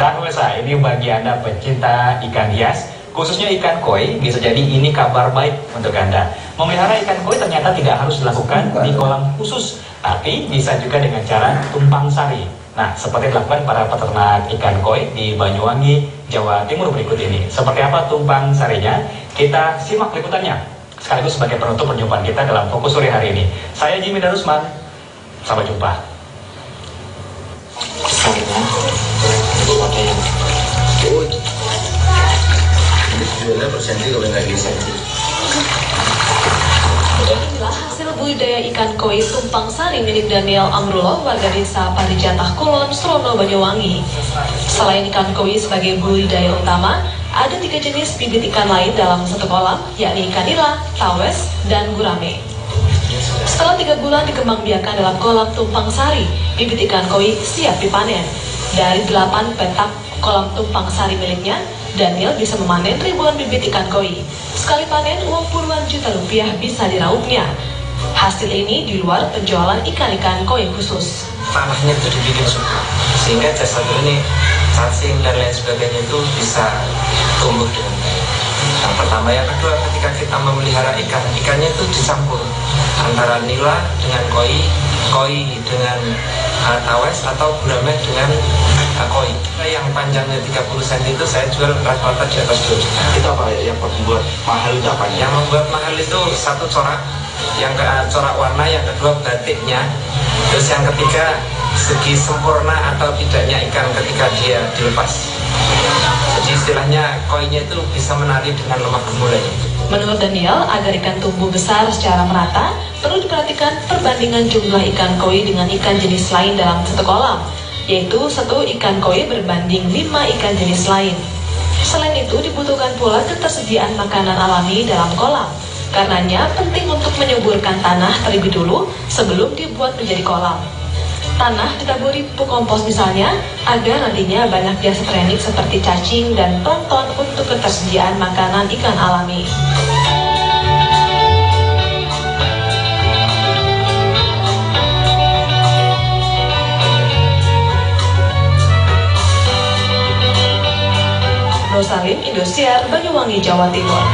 Dan pemirsa, ini bagi Anda pecinta ikan hias, khususnya ikan koi, bisa jadi ini kabar baik untuk Anda. Memelihara ikan koi ternyata tidak harus dilakukan di kolam khusus, tapi bisa juga dengan cara tumpang sari. Nah, seperti dilakukan para peternak ikan koi di Banyuwangi, Jawa Timur berikut ini. Seperti apa tumpang sarinya? Kita simak liputannya, sekaligus sebagai penutup perjumpaan kita dalam Fokus Sore hari ini. Saya Jimmy Darusman, sampai jumpa. Sarnya ada yang ini jualnya per senti kalau nggak di senti. Inilah hasil budidaya ikan koi tumpang sari milik Daniel Amrullah, warga desa Parijatah Kulon, Srono, Banyuwangi. Selain ikan koi sebagai budidaya utama, ada 3 jenis bibit ikan lain dalam satu kolam, yakni ikan nila, tawes, dan gurame. Setelah 3 bulan dikembangbiakan dalam kolam tumpang sari, bibit ikan koi siap dipanen. Dari 8 petak kolam tumpang sari miliknya, Daniel bisa memanen ribuan bibit ikan koi. Sekali panen, uang puluhan juta rupiah bisa diraupnya. Hasil ini di luar penjualan ikan-ikan koi khusus. Tanahnya itu dibikin subur, sehingga jasad ini, cacing dan lain sebagainya itu bisa tumbuh dengan baik. Yang pertama, yang kedua, ketika kita memelihara ikan, ikannya itu dicampur antara nila dengan koi, koi dengan tawes, atau gurame dengan koi. Yang panjangnya 30 cm itu saya jual rata-rata di atas 2 juta. Itu apa ya? Yang membuat mahal itu apa? Yang membuat mahal itu satu corak, yang corak warna, yang kedua batiknya, terus yang ketiga segi sempurna atau tidaknya ikan ketika dia dilepas. Jadi istilahnya koinya itu bisa menari dengan lemah gemulai. Menurut Daniel, agar ikan tumbuh besar secara merata, perlu diperhatikan perbandingan jumlah ikan koi dengan ikan jenis lain dalam satu kolam, yaitu 1 ikan koi berbanding 5 ikan jenis lain. Selain itu, dibutuhkan pula ketersediaan makanan alami dalam kolam. Karenanya, penting untuk menyuburkan tanah terlebih dulu sebelum dibuat menjadi kolam. Tanah ditaburi pupuk kompos misalnya, agar nantinya banyak biasa trenik seperti cacing dan plankton untuk ketersediaan makanan ikan alami. Rosalim, Indosiar, Banyuwangi, Jawa Timur.